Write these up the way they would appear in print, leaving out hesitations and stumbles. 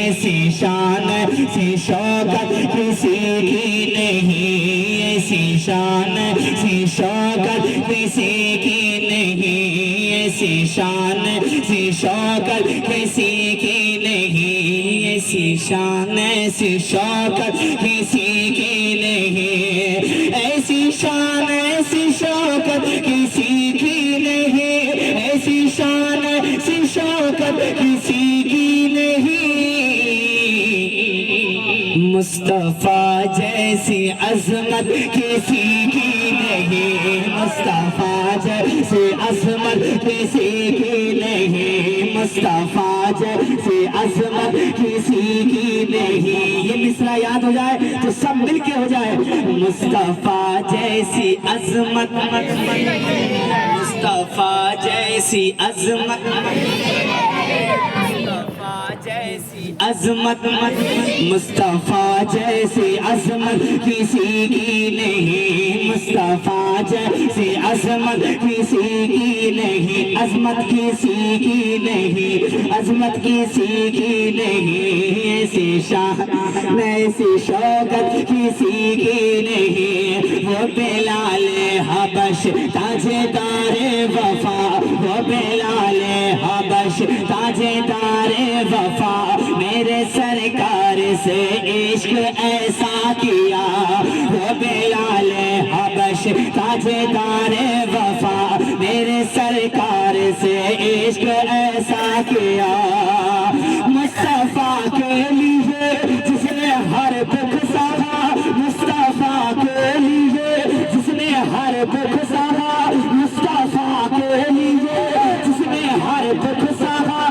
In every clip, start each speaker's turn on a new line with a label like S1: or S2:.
S1: ایسی شان سی شوکت کسی کی نہیں، ایسی شان سی شوکت کسی کی نہیں، ایسی شان سی شوکت کسی کی نہیں، ایسی شان سی شوکت کسی کی نہیں، ایسی شان سی شوکت کسی کی نہیں، ایسی شان سی شوکت کسی کی نہیں، مصطفیٰ جیسی عظمت کسی کی نہیں، مصطفیٰ جیسی عظمت کسی کی نہیں، مصطفیٰ جیسی عظمت کسی کی نہیں۔ یہ مصرع یاد ہو جائے تو سب مل کے ہو جائے، مصطفیٰ جیسی عظمت، مصطفیٰ جیسی عظمت، جیسی عظمت، مصطفیٰ جیسی عظمت کسی کی نہیں، مصطفیٰ جیسی عظمت کسی کی نہیں، عظمت کسی کی نہیں، عظمت کسی کی نہیں، ایسی شان ایسی شوکت کسی کی نہیں، وہ بلال حبش تاجدار وفا، وہ بلال حبش تاجدار وفا، میرے سرکار سے عشق ایسا کیا، وہ بلال حبش تاجدار وفا، میرے سرکار سے عشق ایسا کیا، مصطفیٰ کے لیے جس نے ہر دکھ سہا، مصطفیٰ کے لیے جس نے ہر دکھ سہا، مصطفیٰ کے لیے جس نے ہر دکھ سہا،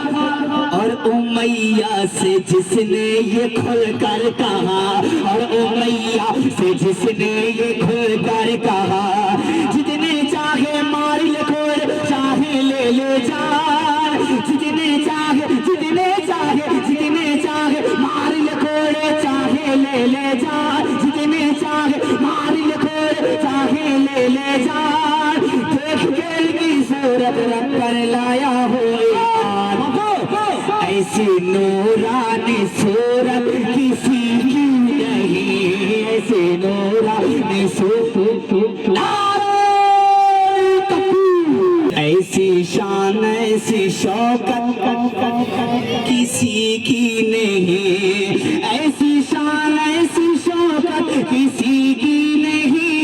S1: اور امیہ سے جس نے یہ کھل کر کہا، اور امیہ سے جس نے یہ کھل کر کہا، جتنے چاہے مار لکھوڑ چاہے لے لے جان، جتنے چاہے جتنے چاہے جتنے چاہے مار لکھوڑ چاہے لے لے جان، جتنے چاہے مار لکھوڑ چاہے لے لے جان، دیکھ کے کی صورت رکھ کر لایا ہو ایمان، ایسی نورانی صورت کسی کی نہیں، ایسی نورانی صورت ایسی شان ایسی شوکت کسی کی نہیں، ایسی شان ایسی شوکت کسی کی نہیں،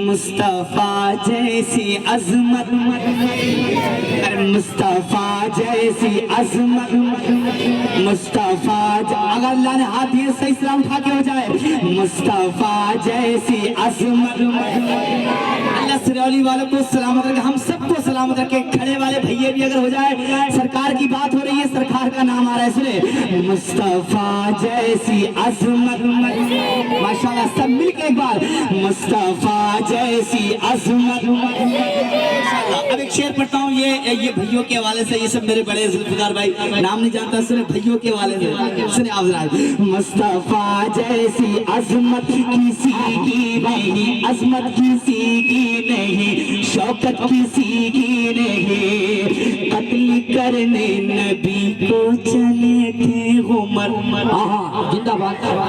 S1: مصطفیٰ جیسی عظمت، مصطفیٰ جیسی عظمت، مصطفیٰ اگر اللہ نے ہاتھ یہ صحیح سلام اٹھا کے ہو جائے، مصطفیٰ جیسی عظمت، اللہ سریولی والوں کو سلامت رکھے، ہم سب کو سلامت رکھے، کھڑے والے بھائیے بھی اگر ہو جائے، سرکار کی بات ہو رہی ہے، سرکار کا نام آ رہا ہے، سنے مصطفیٰ جیسی عظمت، ماشاءاللہ سب مل کے ایک بار، مصطفیٰ جیسی عظمت، اب ایک شعر پڑھتا ہوں، یہ بھائیوں کے حوالے سے، یہ سب میرے بڑے ذوالفقار بھائی، نام نہیں جانتا، سنے بھائیوں کے حوالے سے، سنے آپ ذرا، مصطفیٰ جیسی عظمت کسی کی نہیں، عظمت کسی کی نہیں، شوکت کسی کی نہیں، قتل کرنے نبی کو چلے تھے عمر،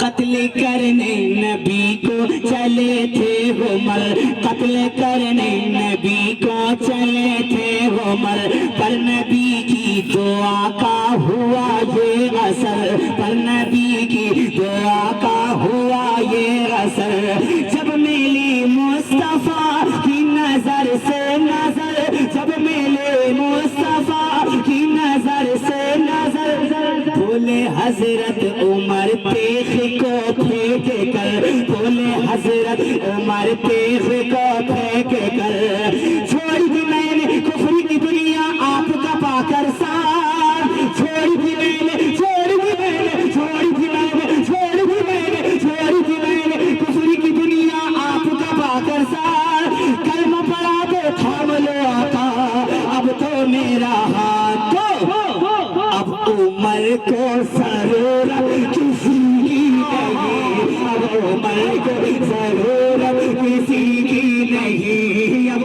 S1: قتل کرنے نبی کو چلے تھے عمر، قتل کرنے نبی کو چلے تھے عمر، پر نبی کی دعا کا ہوا یہ اثر، پر نبی کی دعا کا ہوا یہ اثر، جب ملی مصطفیٰ کی نظر سے نظر، جب ملے مصطفیٰ کی نظر سے نظر، بولے حضرت عمر تیغ کو پھینک کر، بولے حضرت عمر تیغ کو پھینک کر، چھوڑ دی میں نے کفر کی دنیا آپ کا پا کر ساتھ، چھوڑ دی میں نے چھوڑ دی میں نے چھوڑ دی میں نے چھوڑ دی میں نے چھوڑ دی میں نے کفر کی دنیا آپ کا پا کر ساتھ، کلمہ پڑھا دے تھام لو آقا اب تو میرا ہاتھ، اب عمر کو ضرورت کسی کی نہیں، اب عمر کو ضرورت کسی کی نہیں، اب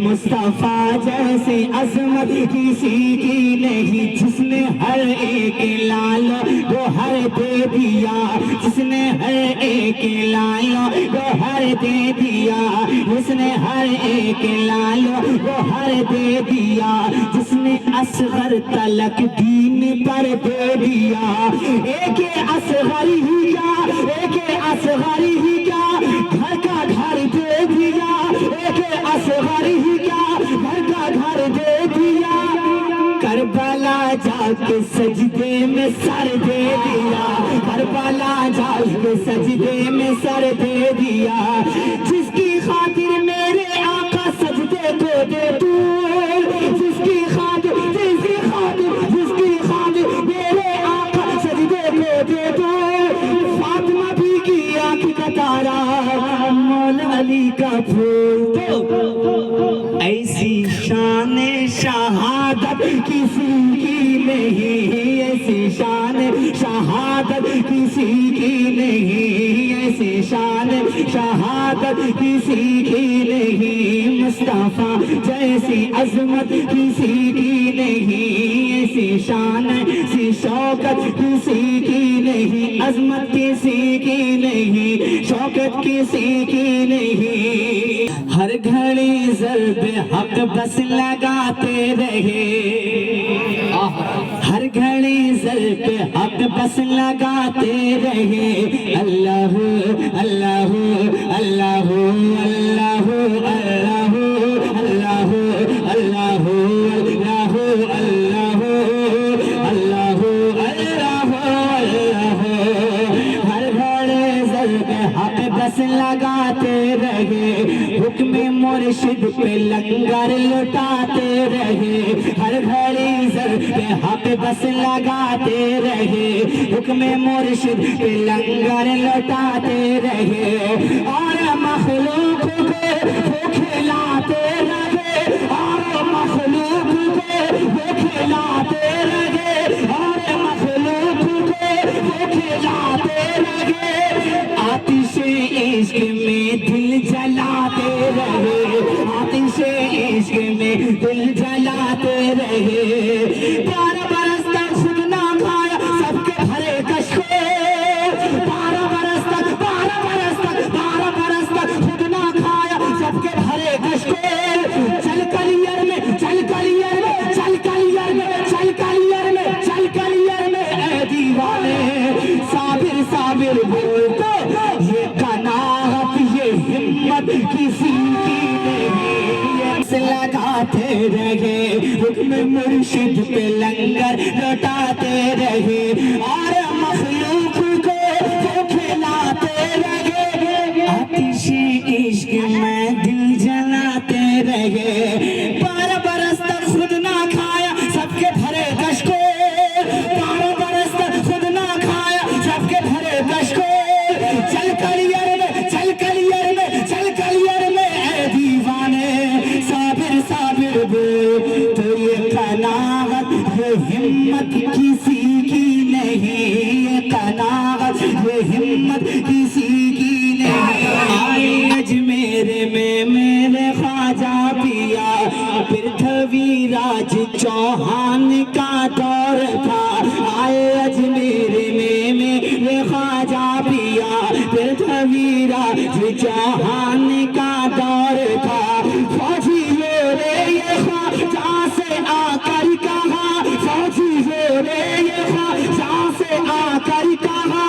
S1: مصطفیٰ جیسی عظمت کسی کی نہیں جس نے ہر ایک لال گوہر دے دیا جس نے ہر ایک لال گوہر دے دیا جس نے ہر ایک لال گوہر دے دیا جس نے اصغر تلک دین پر دے دیا ایک اصغر ہی کیا ایک اصغر ہی کیا گھر کا گھر دے دیا ایک اصغر ہی کیا گھر کا گھر دے دیا کربلا جا کے سجدے میں سر دے دیا کربلا جا کے سجدے میں سر دے دیا جس کی خاطر میرے آقا سجدے کو دے تو جس کی خاطر میرے آقا سجدے کو دے دو فاطمہ بھی کی آنکھ کا تارا مولا علی کا پھول تو ایسی شان شہادت کسی کی نہیں ایسی شان شہادت کسی کی نہیں ایسی شان شہادت کسی کی نہیں مصطفیٰ جیسی عظمت کسی کی نہیں ایسی شان ایسی شوکت کسی کی نہیں عظمت کسی کی نہیں شوکت کسی کی نہیں ہر گھڑی ضرب حق بس لگاتے رہے ہر گھڑی ضرب حق بس لگاتے رہے اللہ اللہ اللہ اللہ اللہ اللہ اللہ اللہ اللہ اللہ اللہ ہر گھڑی ضرب حق بس لگاتے رہے حکم مرشد پہ لنگر لٹاتے رہے ہر گھڑی ضرب حق بس لگاتے رہے حکم مرشد پہ لنگر لٹاتے رہے اور مخلوق کو وہ کھلاتے رہے اور مخلوق کو وہ کھلاتے رہے اور مخلوق کو وہ کھلاتے رہے آتش عشق میں دل جلاتے رہے آتش عشق میں دل جلاتے رہے 12 برس تک خود نہ کھایا سب کے بھرے کش کو 12 برس تک خود نہ کھایا سب کے بھرے کش کو چل کلیئر میں اے دیوانے صابر صابر بول تو یہ قناعت یہ ہمت کسی کی نہیں لگاتے رہے حکم مرشد پہ لنگر لوٹاتے رہے اور مخلوق کو وہ کھلاتے رہے آتش عشق میں دل جلاتے رہے 12 برس تک خود نہ کھایا سب کے بھرے کش کو 12 برس تک خود نہ کھایا سب کے بھرے کش کو چل کلیئر میں اے دیوانے صابر صابر بول تو یہ قناعت یہ ہمت کسی کی نہیں یہ قناعت یہ ہمت کسی کی نہیں آئے اجمیر میں میرے خواجہ پیا پرتھوی راج چوہان کا دور تھا آئے اجمیر میں میرے خواجہ پیا پرتھوی راج چوہان کا دور تھا فوجی ہو رے یہ خواجہ سے آ کر کہا فوجی ہو رے یہ خواجہ سے آ کر کہا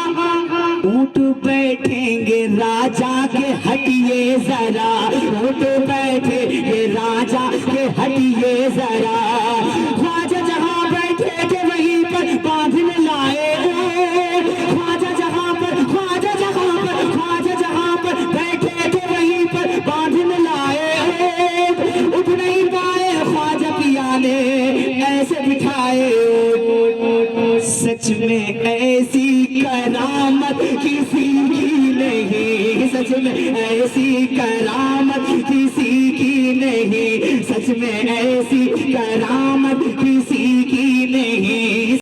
S1: اونٹ بیٹھیں گے راجا کے ہٹیے ذرا اونٹ بیٹھے گے راجا کے ہٹیے ذرا خواجہ جہاں بیٹھے تھے وہیں پر باندھنے لائے خواجہ جہاں پر بیٹھے تھے وہیں پر باندھنے لائے اٹھ نہیں پائے خواجہ پیا نے ایسے بٹھائے سچ میں ایسی کرامت کسی کی نہیں سچ میں ایسی کرامت کسی کی نہیں سچ میں ایسی کرامت کسی کی نہیں